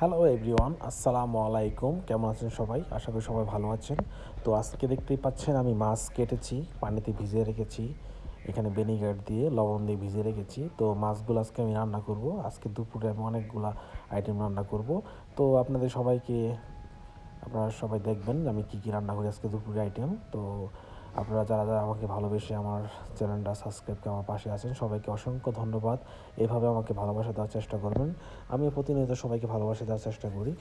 Hello everyone, আসসালামু আলাইকুম। কেমন আছেন সবাই? আশা করি সবাই ভালো আছেন। তো আজকে দেখতেই পাচ্ছেন আমি মাছ কেটেছি, পানিতে ভিজিয়ে রেখেছি। এখানে ভিনেগার দিয়ে লবণ দিয়ে ভিজিয়ে রেখেছি। তো মাছগুলো আজকে আমি রান্না করব। আজকে দুপুরে আমি অনেকগুলা আইটেম রান্না করব। তো আপনারা সবাই দেখবেন আমি কী কী রান্না করি আজকে দুপুরে আইটেম। তো আপনারা যারা যারা আমাকে ভালোবেসে আমার চ্যানেলটা সাবস্ক্রাইব করে আমার পাশে আছেন সবাইকে অসংখ্য ধন্যবাদ। এভাবে আমাকে ভালোবাসা দেওয়ার চেষ্টা করবেন। আমি প্রতিনিয়ত সবাইকে ভালোবাসা দেওয়ার চেষ্টা করি।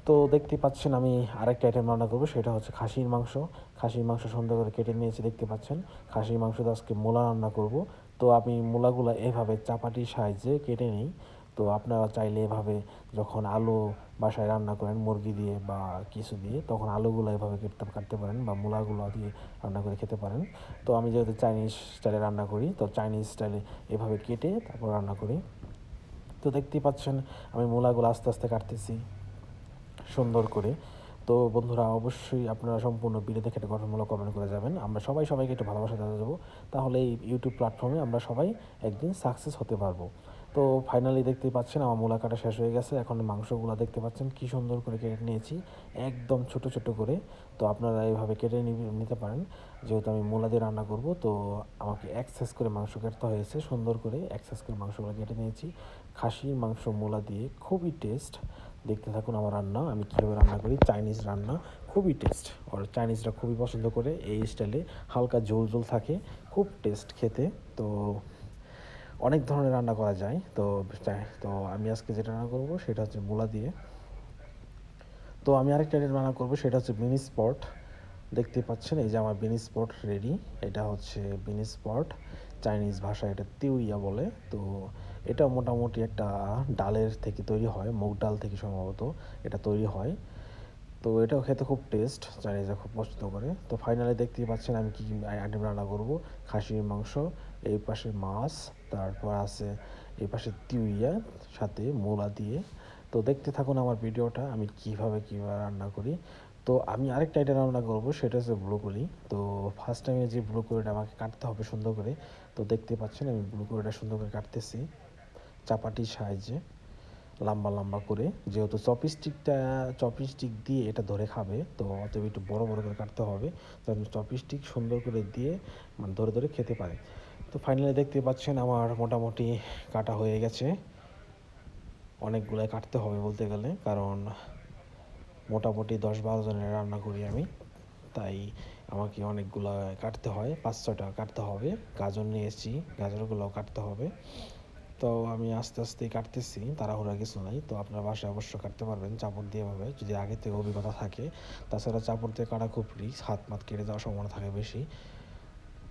তো দেখতে পাচ্ছেন আমি আরেকটা আইটেম রান্না করবো, সেটা হচ্ছে খাসির মাংস। খাসির মাংস সুন্দর করে কেটে নিয়েছি, দেখতে পাচ্ছেন। খাসির মাংস দিয়ে আজকে মূলা রান্না করব। তো আমি মূলাগুলো এভাবে চাপাটির সাহায্যে কেটে নিই। তো আপনারা চাইলে এভাবে যখন আলু বাসায় রান্না করেন মুরগি দিয়ে বা কিছু দিয়ে, তখন আলুগুলো এভাবে কাটতে পারেন বা মূলাগুলো দিয়ে রান্না করে খেতে পারেন। তো আমি যেহেতু চাইনিজ স্টাইলে রান্না করি, তো চাইনিজ স্টাইলে এভাবে কেটে তারপর রান্না করি। তো দেখতেই পাচ্ছেন আমি মূলাগুলো আস্তে আস্তে কাটতেছি সুন্দর করে। তো বন্ধুরা, অবশ্যই আপনারা সম্পূর্ণ ভিডিও দেখে একটা গঠনমূলক কমেন্ট করে যাবেন। আমরা সবাইকে একটু ভালোবাসা দেবো, তাহলে এই ইউটিউব প্ল্যাটফর্মে আমরা সবাই একদিন সাকসেস হতে পারবো। তো ফাইনালি দেখতেই পাচ্ছেন আমার মূলা কাটা শেষ হয়ে গেছে। এখন মাংসগুলো দেখতে পাচ্ছেন কি সুন্দর করে কেটে নিয়েছি, একদম ছোট ছোট করে। তো আপনারা এইভাবে কেটে নিতে পারেন। যেহেতু আমি মূলা দিয়ে রান্না করব, তো আমাকে এক্সেস করে মাংস কাটতে হয়েছে, সুন্দর করে এক্সেস করে মাংসগুলো কেটে নিয়েছি। খাসির মাংস মূলা দিয়ে খুবই টেস্ট। দেখতে থাকুন আমার রান্না, আমি কীভাবে রান্না করি। চাইনিজ রান্না খুবই টেস্ট, আর চাইনিজরা খুবই পছন্দ করে এই স্টাইলে। হালকা ঝোল ঝোল থাকে, খুব টেস্ট খেতে। তো অনেক ধরনের রান্না করা যায়। তো আমি আজকে যেটা রান্না করবো সেটা হচ্ছে মূলা দিয়ে। তো আমি আরেকটা রান্না করবো, সেটা হচ্ছে বিন স্পট। দেখতে পাচ্ছেন এই যে আমার বিন স্পট রেডি। এটা হচ্ছে বিন স্পট, চাইনিজ ভাষায় এটা তিউইয়া বলে। তো এটা মোটামুটি একটা ডালের থেকে তৈরি হয়, মুগ ডাল থেকে সম্ভবত এটা তৈরি হয়। তো এটাও খেতে খুব টেস্ট, চাইনিজরা খুব পছন্দ করে। তো ফাইনালি দেখতেই পাচ্ছেন আমি কী কী আইটেম রান্না করব। খাসির মাংস, এই পাশে মাছ, তারপর আছে এই পাশে তিউইয়া, সাথে মূলা দিয়ে। তো দেখতে থাকুন আমার ভিডিওটা আমি কীভাবে রান্না করি। তো আমি আরেকটা আইটেম রান্না করব, সেটা হচ্ছে ব্রোকলি। তো ফার্স্ট টাইমে যে ব্রোকলিটা আমাকে কাটতে হবে সুন্দর করে। তো দেখতে পাচ্ছেন আমি ব্রোকলিটা সুন্দর করে কাটতেছি চাপাটির সাহায্যে, লম্বা লম্বা করে। যেহেতু চপস্টিক দিয়ে এটা ধরে খাবে, তো অতএব একটু বড় বড় করে কাটতে হবে, যেন চপস্টিক সুন্দর করে দিয়ে মানে ধরে ধরে খেতে পারে। তো ফাইনালি দেখতে পাচ্ছেন আমার মোটামুটি কাটা হয়ে গেছে। অনেকগুলাই কাটতে হবে বলতে গেলে, কারণ মোটামুটি 10-12 জনের রান্না করি আমি, তাই আমাকে অনেকগুলো কাটতে হয়, 5-6টা কাটতে হবে। গাজর নিয়ে এসেছি, গাজরগুলোও কাটতে হবে। তো আমি আস্তে আস্তেই কাটতেছি, তাড়াহুড়া কিছু নাই। তো আপনার বাসায় অবশ্য কাটতে পারবেন চাপড় দিয়ে ভাবে, যদি আগে থেকে অভিজ্ঞতা থাকে। তাছাড়া চাপড় দিয়ে কাটা খুব রিস্ক, হাত মাত কেটে যাওয়ার সম্ভাবনা থাকে বেশি।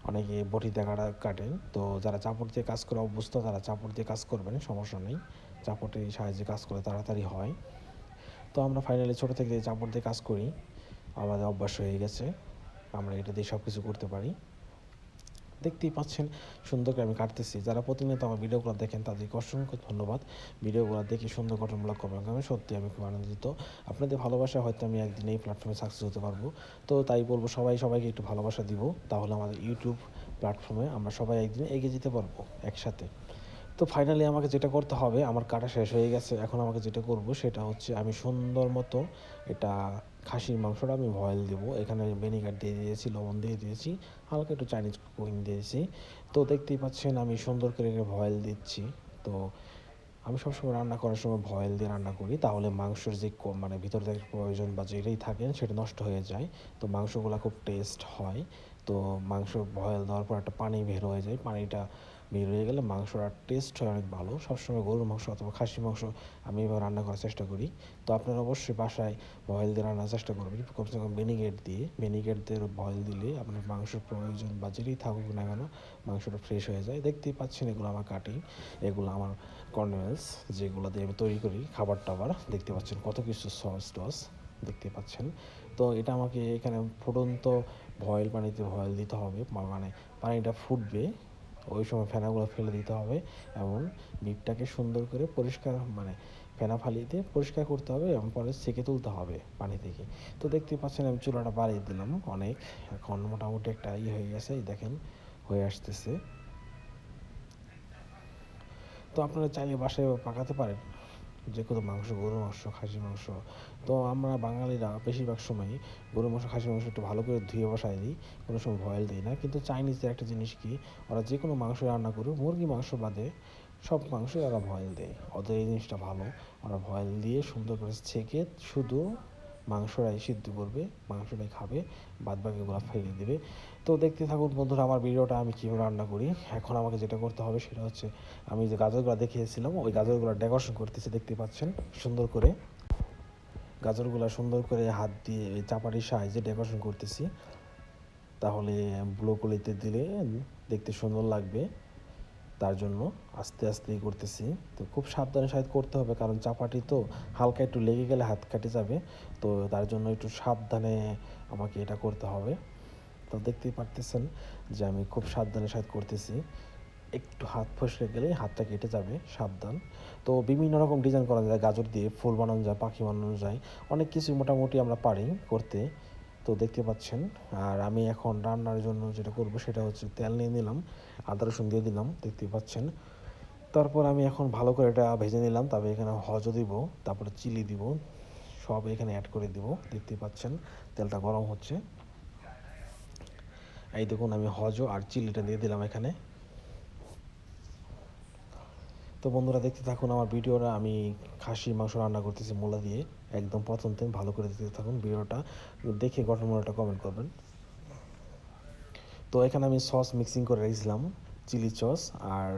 অনেকে বটি দিয়ে কাটেন। তো যারা চাপড় দিয়ে কাজ করে অভ্যস্ত, তারা চাপড় দিয়ে কাজ করবেন, সমস্যা নেই। চাপড়ের সাহায্যে কাজ করে তাড়াতাড়ি হয়। তো আমরা ফাইনালি ছোটো থেকে চাপড় দিয়ে কাজ করি, আমাদের অভ্যাস হয়ে গেছে, আমরা এটা দিয়ে সব কিছু করতে পারি। দেখতেই পাচ্ছেন সুন্দর করে আমি কাটতেছি। যারা প্রতিনিয়ত আমার ভিডিওগুলো দেখেন তাদেরকে অসংখ্য ধন্যবাদ। ভিডিওগুলো দেখে সুন্দর গঠনমূলক কমেন্ট করেন, সত্যি আমি খুব আনন্দিত। আপনাদের ভালোবাসা হয়তো আমি একদিন এই প্ল্যাটফর্মে সাকসেস হতে পারবো। তো তাই বলবো সবাইকে একটু ভালোবাসা দিব, তাহলে আমাদের ইউটিউব প্ল্যাটফর্মে আমরা সবাই একদিন এগিয়ে যেতে পারবো একসাথে। তো ফাইনালি আমাকে যেটা করতে হবে, আমার কাটা শেষ হয়ে গেছে। এখন আমাকে যেটা করব সেটা হচ্ছে আমি সুন্দর মতো এটা খাসির মাংসটা আমি ভয়েল দেবো। এখানে ভিনেগার দিয়ে দিয়েছি, লবণ দিয়ে দিয়েছি, হালকা একটু চাইনিজ কুকিং দিয়েছি। তো দেখতেই পাচ্ছেন আমি সুন্দর করে ভয়েল দিচ্ছি। তো আমি সবসময় রান্না করার সময় ভয়েল দিয়ে রান্না করি, তাহলে মাংসের যে মানে ভিতর থেকে প্রয়োজন বা যেটাই থাকেন সেটা নষ্ট হয়ে যায়। তো মাংসগুলো খুব টেস্ট হয়। তো মাংস ভয়েল দেওয়ার পর একটা পানি বের হয়ে যায়, পানিটা বের হয়ে গেলে মাংসটা টেস্ট হয় অনেক ভালো। সবসময় গরুর মাংস অথবা খাসির মাংস আমি এবার রান্না করার চেষ্টা করি। তো আপনারা অবশ্যই বাসায় ভয়েল দিয়ে রান্নার চেষ্টা করবেন, কমসে কম ভিনিগেট দিয়ে ভয়েল দিলে আপনার মাংসের প্রয়োজন বা যেটাই থাকুক না কেন মাংসটা ফ্রেশ হয়ে যায়। দেখতেই পাচ্ছেন এগুলো আমার কাটিং, এগুলো আমার কর্নেলস, যেগুলো দিয়ে আমি তৈরি করি খাবার টাবার। দেখতে পাচ্ছেন কত কিছু সস টস দেখতে পাচ্ছেন। তো এটা আমাকে এখানে ফুটন্ত পানিতে ভয়েল দিতে হবে, মানে পানিটা ফুটবে, ওই সময় ফেনাগুলো ফেলে দিতে হবে এবং মিটটাকে সুন্দর করে পরিষ্কার মানে ফেনা ফালিতে পরিষ্কার করতে হবে এবং পরে সেঁকে তুলতে হবে পানি থেকে। তো দেখতে পাচ্ছেন আমি চুলাটা বাড়িয়ে দিলাম অনেক, এখন মোটামুটি একটা হয়ে গেছে, দেখেন হয়ে আসতেছে। তো আপনারা চাইলে বাসায় পাকাতে পারেন, যে কোনো মাংস, গরুর মাংস, খাসির মাংস। তো আমরা বাঙালিরা বেশিরভাগ সময়ই গরুর মাংস, খাসির মাংস একটু ভালো করে ধুয়ে বসায় দিই, কোনো সময় বয়েল দিই না। কিন্তু চাইনিজদের একটা জিনিস কি, ওরা যে কোনো মাংস রান্না করুক, মুরগি মাংস বাদে সব মাংসই ওরা বয়েল দেয়। ওদের এই জিনিসটা ভালো, ওরা বয়েল দিয়ে সুন্দর করে ছেঁকে শুধু মাংসটাই সিদ্ধ করবে, মাংসটাই খাবে, বাদ বাকিগুলো ফেলে দেবে। তো দেখতে থাকুন বন্ধুরা আমার ভিডিওটা, আমি কীভাবে রান্না করি। এখন আমাকে যেটা করতে হবে সেটা হচ্ছে, আমি যে গাজরগুলো দেখিয়েছিলাম ওই গাজরগুলো ডেকোরেশন করতেছি, দেখতে পাচ্ছেন সুন্দর করে গাজরগুলো সুন্দর করে হাত দিয়ে চাপাটির সাহায্যে ডেকোরেশন করতেছি, তাহলে ব্রোকলিতে দিলে দেখতে সুন্দর লাগবে। তার জন্য আস্তে আস্তেই করতেছি। তো খুব সাবধানের সাথে করতে হবে, কারণ চাপাটি তো হালকা একটু লেগে গেলে হাত কেটে যাবে। তো তার জন্য একটু সাবধানে আমাকে এটা করতে হবে। তো দেখতেই পারতেছেন যে আমি খুব সাবধানের সাথে করতেছি, একটু হাত ফসকে গেলেই হাতটা কেটে যাবে, সাবধান। তো বিভিন্ন রকম ডিজাইন করা যায়, গাজর দিয়ে ফুল বানানো যায়, পাখি বানানো যায়, অনেক কিছু মোটামুটি আমরা পারি করতে। তো দেখতে পাচ্ছেন। আর আমি এখন রান্নার জন্য যেটা করব সেটা হচ্ছে, তেল নিয়ে নিলাম, আদা রসুন দিয়ে দিলাম, দেখতেই পাচ্ছেন। তারপর আমি এখন ভালো করে এটা ভেজে নিলাম, তারপরে এখানে হজও দিব, তারপরে চিলি দিব, সব এখানে অ্যাড করে দিব। দেখতেই পাচ্ছেন তেলটা গরম হচ্ছে, এই দেখুন আমি হজও আর চিলিটা দিয়ে দিলাম এখানে। তো বন্ধুরা দেখতে থাকুন আমার ভিডিওটা, আমি খাসির মাংস রান্না করতেছি মূলা দিয়ে, একদম প্রথম থেকে ভালো করে দেখতে থাকুন ভিডিওটা, দেখে গঠনমূলকটা কমেন্ট করবেন। তো এখানে আমি সস মিক্সিং করে রেখেছিলাম, চিলি সস আর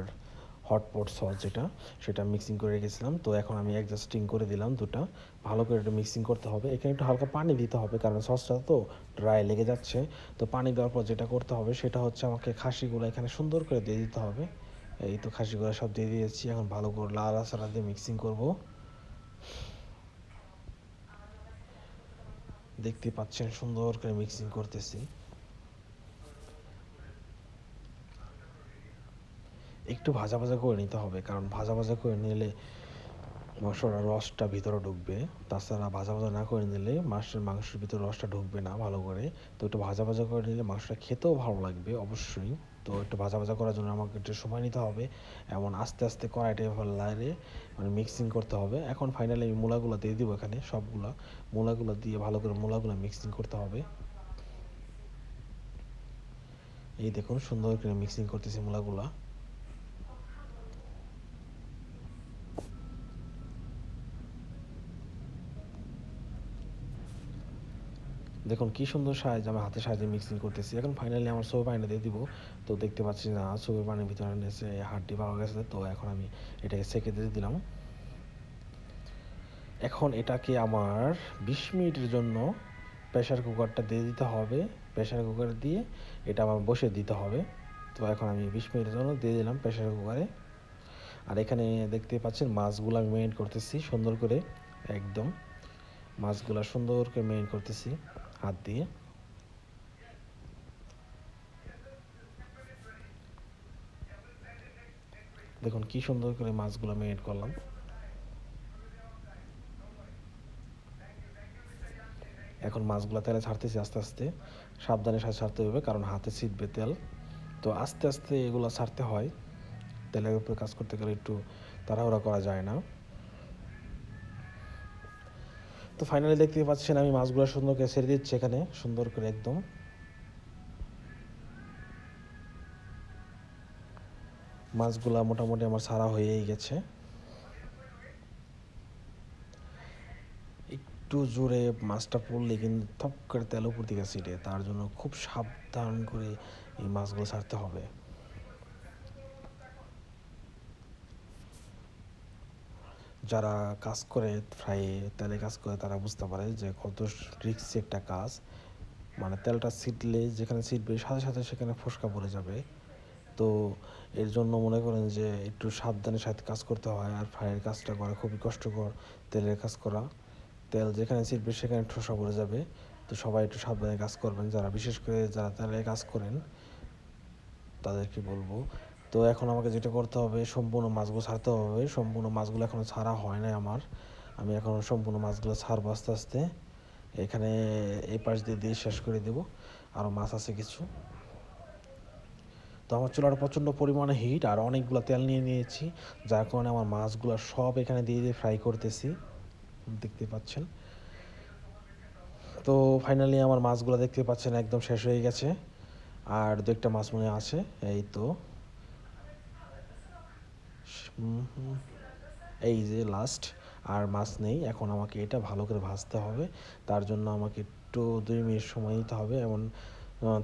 হটপট সস যেটা, সেটা মিক্সিং করে রেখেছিলাম। তো এখন আমি অ্যাডজাস্টিং করে দিলাম দুটা, ভালো করে এটা মিক্সিং করতে হবে। এখানে একটু হালকা পানি দিতে হবে, কারণ সসটা তো ড্রাই লেগে যাচ্ছে। তো পানি দেওয়ার পর যেটা করতে হবে সেটা হচ্ছে, আমাকে খাসিগুলো এখানে সুন্দর করে দিয়ে দিতে হবে। এই তো খাসিগুলো সব দিয়ে দিয়েছি, এখন ভালো করে লাল আসারা দিয়ে মিক্সিং করব। দেখতে পাচ্ছেন সুন্দর করে মিক্সিং করতেছি, একটু ভাজা ভাজা করে নিতে হবে, কারণ ভাজা ভাজা করে নিলে মাংসর রসটা ভিতরে ঢুকবে। তাছাড়া ভাজা ভাজা না করে নিলে মাংসের ভিতরে রসটা ঢুকবে না ভালো করে। তো একটু ভাজা ভাজা করে নিলে মাংসটা খেতেও ভালো লাগবে অবশ্যই। তো একটু ভাজা ভাজা করার জন্য আমাকে একটু সময় নিতে হবে, এমন আস্তে আস্তে কড়াইটা লাইরে মানে মিক্সিং করতে হবে। এখন ফাইনালি আমি মূলাগুলো দিয়ে দিব এখানে, সবগুলা মূলাগুলো দিয়ে ভালো করে মূলাগুলো মিক্সিং করতে হবে। এই দেখুন সুন্দর করে মিক্সিং করতেছি মূলাগুলা। দেখুন কি সুন্দর সাহায্যে আমার হাতের সাহায্যে মিক্সিং করতেছি। এখন ফাইনালি আমার সবে পানিটা দিয়ে দিব। তো দেখতে পাচ্ছি না সবে পানির ভিতরে এসে হাড্ডি পাওয়া গেছে। তো এখন আমি এটাকে সেঁকে দিয়ে দিলাম। এখন এটাকে আমার 20 মিনিটের জন্য প্রেশার কুকারটা দিয়ে দিতে হবে। প্রেশার কুকার দিয়ে এটা আমার বসে দিতে হবে। তো এখন আমি 20 মিনিটের জন্য দিয়ে দিলাম প্রেশার কুকারে। আর এখানে দেখতে পাচ্ছেন মাছগুলো আমি মেরিনেট করতেছি সুন্দর করে, একদম মাছগুলো সুন্দর করে মেরিনেট করতেছি হাত দিয়ে। দেখুন কি সুন্দর করে মাছগুলো মেরিনেট করলাম। এখন মাছগুলো তেলে ছাড়তেছি আস্তে আস্তে, সাবধানের সাথে ছাড়তে হবে, কারণ হাতে ছিটবে তেল। তো আস্তে আস্তে এগুলো ছাড়তে হয়, তেলের উপরে কাজ করতে গেলে একটু তাড়াহুড়া করা যায় না। তো ফাইনালি দেখতে পাচ্ছেন আমি মাছগুলো সুন্দর করে ছেড়ে দিচ্ছি এখানে, সুন্দর করে একদম। মাছগুলা মোটামুটি আমার ছাড়া হয়েই গেছে। একটু জোরে মাছটা পড়লে কিন্তু থপ করে তেল উপর দিকে ছিটে, তার জন্য খুব সাবধান করে এই মাছগুলো ছাড়তে হবে। যারা কাজ করে ফ্রাইয়ে তেলে কাজ করে তারা বুঝতে পারে যে কত রিস্কি একটা কাজ। মানে তেলটা ছিটলে যেখানে ছিটবে সাথে সাথে সেখানে ফোসকা পড়ে যাবে। তো এর জন্য মনে করেন যে একটু সাবধানের সাথে কাজ করতে হয়। আর ফ্রাইয়ের কাজটা করা খুবই কষ্টকর, তেলের কাজ করা। তেল যেখানে ছিটবে সেখানে ঠোসা পড়ে যাবে। তো সবাই একটু সাবধানে কাজ করবেন, যারা বিশেষ করে যারা তেলে কাজ করেন তাদেরকে বলবো। তো এখন আমাকে যেটা করতে হবে, সম্পূর্ণ মাছগুলো ছাড়তে হবে। সম্পূর্ণ মাছগুলো এখনও ছাড়া হয় নাই আমার, আমি এখন সম্পূর্ণ মাছগুলো ছাড়বো আস্তে আস্তে। এখানে এই পাশ দিয়ে দিয়ে শেষ করে দেবো, আরও মাছ আছে কিছু। তো তো আমার চুলাটা প্রচণ্ড পরিমাণে হিট আর অনেকগুলো তেল নিয়ে নিয়েছি, যার কারণে আমার মাছগুলো সব এখানে দিয়ে দিয়ে ফ্রাই করতেছি, দেখতে পাচ্ছেন। তো ফাইনালি আমার মাছগুলো দেখতে পাচ্ছেন একদম শেষ হয়ে গেছে, আর দু একটা মাছ মনে আছে, এই তো এই যে লাস্ট, আর মাছ নেই। এখন আমাকে এটা ভালো করে ভাজতে হবে, তার জন্য আমাকে একটু 2 মিনিট সময় নিতে হবে। এমন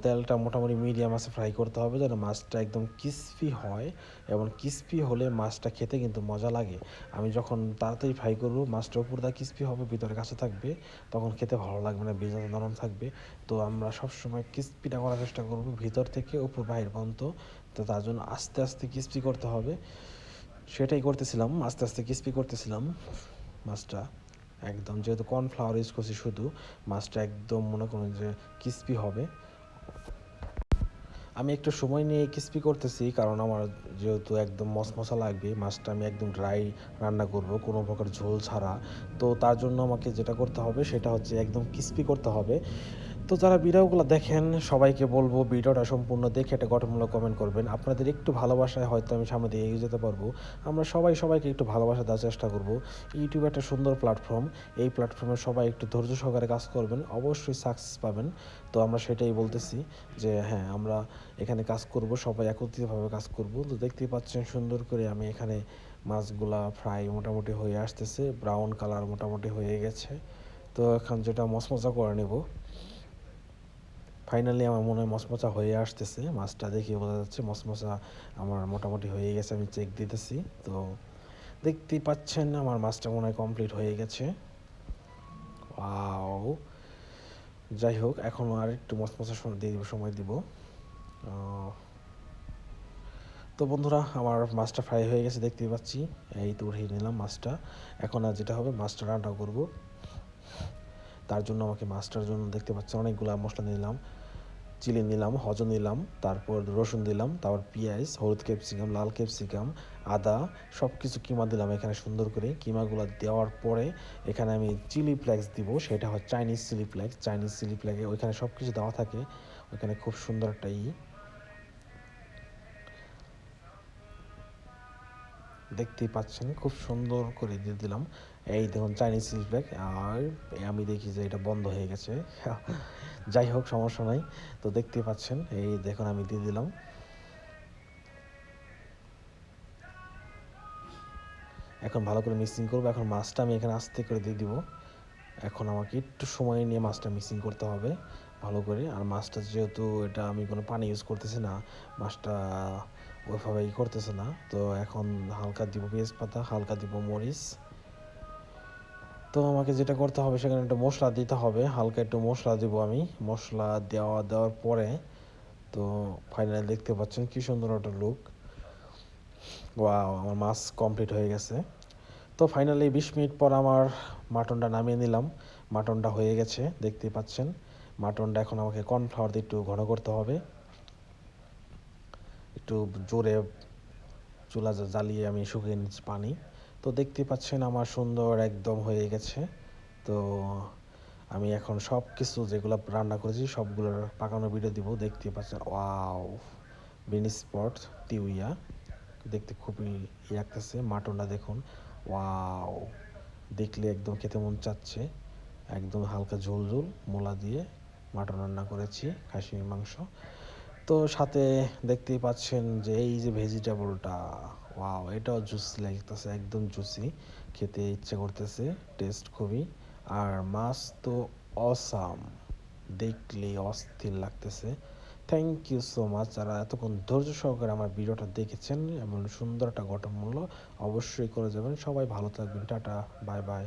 তেলটা মোটামুটি মিডিয়াম আছে ফ্রাই করতে হবে, যেন মাছটা একদম ক্রিস্পি হয়, এবং ক্রিস্পি হলে মাছটা খেতে কিন্তু মজা লাগে। আমি যখন তাড়াতাড়ি ফ্রাই করবো, মাছটা উপরটা ক্রিস্পি হবে, ভিতরে কাঁচা থাকবে, তখন খেতে ভালো লাগবে না, ভেজাতে নরম থাকবে। তো আমরা সবসময় ক্রিস্পিটা করার চেষ্টা করবো, ভিতর থেকে উপর বাইরে পর্যন্ত। তো তার জন্য আস্তে আস্তে ক্রিস্পি করতে হবে, সেটাই করতেছিলাম, আস্তে আস্তে ক্রিস্পি করতেছিলাম মাছটা। একদম যেহেতু কর্নফ্লাওয়ার ইউজ করছি শুধু, মাছটা একদম মনে করুন যে ক্রিস্পি হবে। আমি একটু সময় নিয়ে ক্রিস্পি করতেছি, কারণ আমার যেহেতু একদম মশমশা লাগবে, মাছটা আমি একদম ড্রাই রান্না করব, কোনো প্রকার ঝোল ছাড়া। তো তার জন্য আমাকে যেটা করতে হবে সেটা হচ্ছে একদম ক্রিস্পি করতে হবে। তো যারা ভিডিওগুলো দেখেন সবাইকে বলবো ভিডিওটা সম্পূর্ণ দেখে একটা গঠনমূলক কমেন্ট করবেন। আপনাদের একটু ভালোবাসায় হয়তো আমি সামনে দিয়ে এগিয়ে যেতে পারবো। আমরা সবাই সবাইকে একটু ভালোবাসা দেওয়ার চেষ্টা করব। ইউটিউব একটা সুন্দর প্ল্যাটফর্ম, এই প্ল্যাটফর্মে সবাই একটু ধৈর্য সহকারে কাজ করবেন, অবশ্যই সাকসেস পাবেন। তো আমরা সেটাই বলতেছি যে হ্যাঁ, আমরা এখানে কাজ করব, সবাই একত্রিতভাবে কাজ করব। তো দেখতেই পাচ্ছেন সুন্দর করে আমি এখানে মাছগুলা ফ্রাই মোটামুটি হয়ে আসতেছে, ব্রাউন কালার মোটামুটি হয়ে গেছে। তো এখন যেটা মচমচা করে নেব। ফাইনালি আমার মনে হয় মচমচা হয়ে আসতেছে, মাছটা দেখে বোঝা যাচ্ছে মচমচা আমার মোটামুটি হয়ে গেছে, আমি চেক দিতেছি। তো দেখতেই পাচ্ছেন আমার মাছটা মনে হয় কমপ্লিট হয়ে গেছে। ওয়াও, যাই হোক, এখন আর একটু মচমচা সময় দিব। তো বন্ধুরা, আমার মাছটা ফ্রাই হয়ে গেছে দেখতেই পাচ্ছি, এই তো উঠিয়ে নিলাম মাছটা। এখন আর যেটা হবে, মাছটা রান্না করব। তার জন্য আমাকে মাছটার জন্য দেখতে পাচ্ছি অনেকগুলো মশলা নিলাম, চিলি নিলাম, হজ নিলাম, তারপর রসুন দিলাম, তারপর পেঁয়াজ, হলুদ ক্যাপসিকাম, লাল ক্যাপসিকাম, আদা, সব কিছু কিমা দিলাম এখানে সুন্দর করে। কিমাগুলো দেওয়ার পরে এখানে আমি চিলি ফ্লেক্স দিব, সেটা হচ্ছে Chinese chili flakes. Chinese chili ফ্লেক্সে ওইখানে সব কিছু দেওয়া থাকে, ওইখানে খুব সুন্দর একটা দেখতেই পাচ্ছেন, খুব সুন্দর করে দিয়ে দিলাম। এই দেখুন চাইনিজ চিলি ফ্লেক্স, আর আমি দেখি যে এটা বন্ধ হয়ে গেছে। যাই হোক, সমস্যা নাই। তো দেখতেই পাচ্ছেন, এই দেখুন আমি দিয়ে দিলাম। এখন ভালো করে মিক্সিং করবো। এখন মাছটা আমি এখানে আস্তে করে দিয়ে দিব। এখন আমাকে একটু সময় নিয়ে মাছটা মিক্সিং করতে হবে ভালো করে। আর মাছটা যেহেতু এটা আমি কোনো পানি ইউজ করতেছি না, মাছটা ওইভাবে করতেছে না। তো এখন হালকা দিব পেঁয়াজ পাতা, হালকা দিব মরিচ। তো আমাকে যেটা করতে হবে, সেখানে একটু মশলা দিতে হবে, হালকা একটু মশলা দিব আমি। মশলা দেওয়ার পরে তো ফাইনালি দেখতে পাচ্ছেন কি সুন্দর একটা লুক। ওয়াও, আমার মাছ কমপ্লিট হয়ে গেছে। তো ফাইনালি 20 মিনিট পর আমার মাটনটা নামিয়ে নিলাম। মাটনটা হয়ে গেছে দেখতেই পাচ্ছেন। মাটনটা এখন আমাকে কর্নফ্লাওয়ার দিয়ে একটু ঘন করতে হবে, একটু জোরে চুলা জ্বালিয়ে আমি শুকিয়ে নিচ্ছি পানি। তো দেখতেই পাচ্ছেন আমার সুন্দর একদম হয়ে গেছে। তো আমি এখন সব কিছু যেগুলো রান্না করেছি সবগুলোর পাকানো ভিডিও দিব, দেখতেই পাচ্ছেন। ওয়াও, বিনি স্পট তিউইয়া দেখতে খুবই লাগতেছে। মাটনটা দেখুন, ওয়াও, দেখলে একদম খেতে মন চাচ্ছে। একদম হালকা ঝোল ঝোল মূলা দিয়ে মাটন রান্না করেছি, খাসির মাংস। তো সাথে দেখতেই পাচ্ছেন যে এই যে ভেজিটেবলটা, ওয়াও, এটাও জুসি লাগতেছে, একদম জুসি, খেতে ইচ্ছে করতেছে, টেস্ট খুবই। আর মাছ তো অসাম, দেখলে অস্থির লাগতেছে। থ্যাংক ইউ সো মাচ যারা এতক্ষণ ধৈর্য সহকারে আমার ভিডিওটা দেখেছেন, এমন সুন্দর একটা গঠনমূল্য অবশ্যই করে যাবেন। সবাই ভালো থাকবেন, টাটা, বাই বাই।